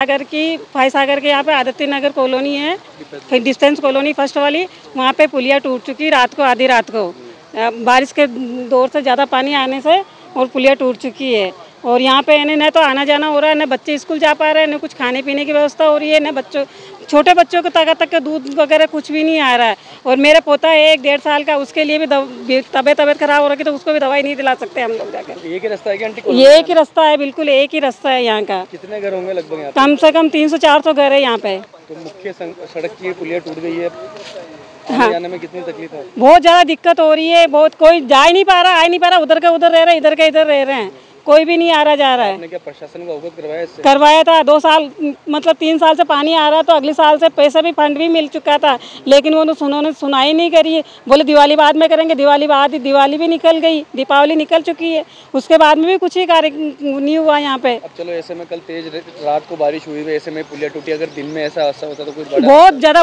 सागर की फायसागर के यहाँ पे आदित्य नगर कॉलोनी है, फिर डिस्टेंस कॉलोनी फर्स्ट वाली, वहाँ पे पुलिया टूट चुकी रात को, आधी रात को बारिश के दौर से ज़्यादा पानी आने से और पुलिया टूट चुकी है। और यहाँ पे न तो आना जाना हो रहा है, न बच्चे स्कूल जा पा रहे हैं, न कुछ खाने पीने की व्यवस्था हो रही है, न छोटे बच्चों को तक दूध वगैरह कुछ भी नहीं आ रहा है। और मेरा पोता है 1-1.5 साल का, उसके लिए भी तबीयत खराब हो रही है, तो उसको भी दवाई नहीं दिला सकते हम लोग जाकर। एक ही रास्ता है क्या आंटी? ये एक ही रास्ता है, बिल्कुल एक ही रास्ता है यहाँ का। कितने घर होंगे लगभग यहाँ? कम से कम 300-400 घर है यहाँ पे। तो मुख्य सड़क की पुलिया टूट गई है, हाँ, जाने में कितनी तकलीफ है? बहुत ज़्यादा दिक्कत हो रही है, बहुत कोई जा ही नहीं पा रहा, आ ही नहीं पा रहा, उधर का उधर रह रहे हैं, इधर का इधर रह रहे हैं, कोई भी नहीं आ रहा जा रहा है। आपने क्या प्रशासन को अवगत करवाया इससे? करवाया था 2 साल, मतलब 3 साल से पानी आ रहा, तो अगले साल से पैसे भी फंड भी मिल चुका था, लेकिन उन्होंने सुनाई नहीं करी। बोले दिवाली बाद में करेंगे, दिवाली भी निकल गई, दीपावली निकल चुकी है, उसके बाद में भी कुछ ही कार्य नहीं हुआ यहाँ पे। अब चलो ऐसे में कल तेज रात को बारिश हुई, ऐसे में पुलिया टूटी, अगर दिन में ऐसा हादसा होता तो कुछ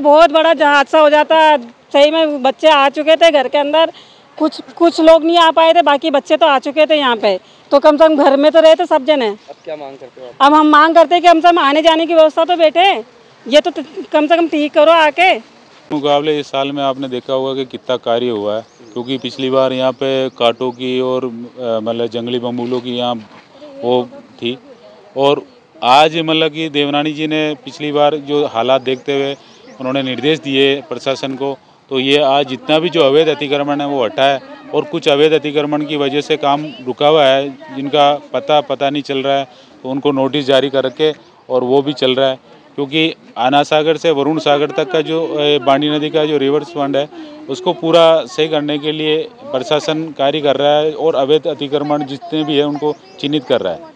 बहुत बड़ा हादसा हो जाता। सही में बच्चे आ चुके थे घर के अंदर, कुछ लोग नहीं आ पाए थे, बाकी बच्चे तो आ चुके थे यहाँ पे, तो कम से कम घर में तो रहे थे सब जने। अब क्या मांग करते हो? अब हम मांग करते हैं कि हम सब आने जाने की व्यवस्था तो बैठे, ये तो कम से कम ठीक करो आके। मुकाबले इस साल में आपने देखा होगा कि कितना कार्य हुआ है, क्योंकि पिछली बार यहाँ पे कांटों की और मतलब जंगली बमूलों की यहाँ वो थी, और आज मतलब कि देवनानी जी ने पिछली बार जो हालात देखते हुए उन्होंने निर्देश दिए प्रशासन को, तो ये आज जितना भी जो अवैध अतिक्रमण है वो हटा है, और कुछ अवैध अतिक्रमण की वजह से काम रुका हुआ है, जिनका पता नहीं चल रहा है, तो उनको नोटिस जारी करके और वो भी चल रहा है। क्योंकि आना सागर से वरुण सागर तक का जो बांडी नदी का जो रिवर्स फंड है उसको पूरा सही करने के लिए प्रशासन कार्य कर रहा है, और अवैध अतिक्रमण जितने भी है उनको चिन्हित कर रहा है।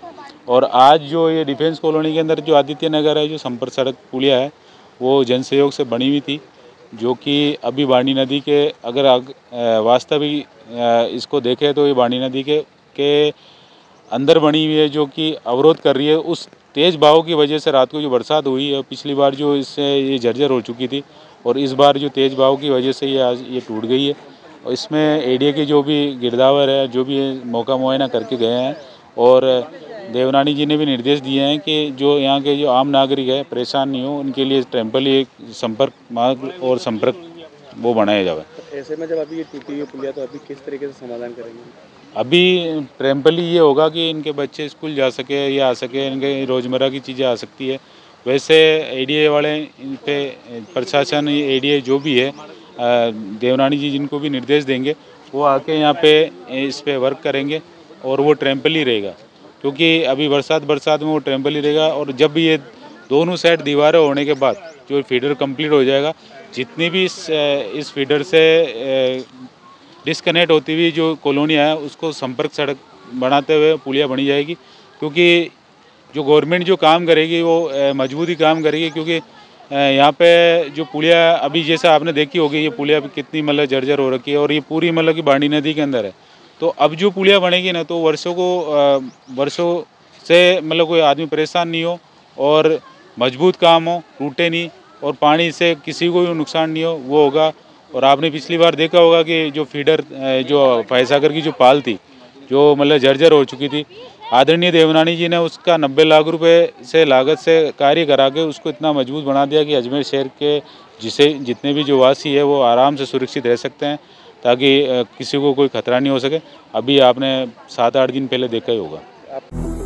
और आज जो ये डिफेंस कॉलोनी के अंदर जो आदित्य नगर है, जो संपर्क सड़क पुलिया है, वो जन सहयोग से बनी हुई थी, जो कि अभी बांडी नदी के अगर वास्तविक इसको देखें तो ये बांडी नदी के अंदर बनी हुई है, जो कि अवरोध कर रही है। उस तेज़ बहाव की वजह से रात को जो बरसात हुई है, पिछली बार जो इससे ये जर्जर हो चुकी थी, और इस बार जो तेज़ बहाव की वजह से ये आज ये टूट गई है। और इसमें एडीए के जो भी गिरदावर है, जो भी मौका मुआयना करके गए हैं, और देवनानी जी ने भी निर्देश दिए हैं कि जो यहाँ के जो आम नागरिक है परेशान नहीं हो, उनके लिए टेम्पररी एक संपर्क मार्ग और संपर्क वो बनाया जाए। ऐसे में जब अभी ये टूटी हुई पुलिया, तो अभी किस तरीके से समाधान करेंगे? अभी टेम्पररी ये होगा कि इनके बच्चे स्कूल जा सके या आ सके, इनके रोज़मर्रा की चीज़ें आ सकती है। वैसे एडीए वाले इन पे प्रशासन एडीए जो भी है, देवनानी जी जिनको भी निर्देश देंगे वो आके यहाँ पे इस पे वर्क करेंगे, और वो टेम्पररी रहेगा, क्योंकि अभी बरसात में वो टेम्पररी रहेगा। और जब भी ये दोनों साइड दीवारें होने के बाद जो फीडर कंप्लीट हो जाएगा, जितनी भी इस फीडर से डिस्कनेक्ट होती हुई जो कॉलोनियाँ है उसको संपर्क सड़क बनाते हुए पुलिया बनी जाएगी। क्योंकि जो गवर्नमेंट जो काम करेगी वो मजबूती काम करेगी, क्योंकि यहाँ पे जो पुलिया अभी जैसा आपने देखी होगी, ये पुलिया कितनी मतलब जर्जर हो रखी है, और ये पूरी मतलब कि बांडी नदी के अंदर है। तो अब जो पुलिया बनेगी ना, तो वर्षों से मतलब कोई आदमी परेशान नहीं हो, और मजबूत काम हो, टूटे नहीं, और पानी से किसी को भी नुकसान नहीं हो, वो होगा। और आपने पिछली बार देखा होगा कि जो फीडर जो फायसागर की जो पाल थी, जो मतलब जर्जर हो चुकी थी, आदरणीय देवनानी जी ने उसका 90 लाख रुपए से लागत से कार्य करा के उसको इतना मजबूत बना दिया कि अजमेर शहर के जितने भी जो वासी है वो आराम से सुरक्षित रह सकते हैं, ताकि किसी को कोई खतरा नहीं हो सके। अभी आपने 7-8 दिन पहले देखा ही होगा।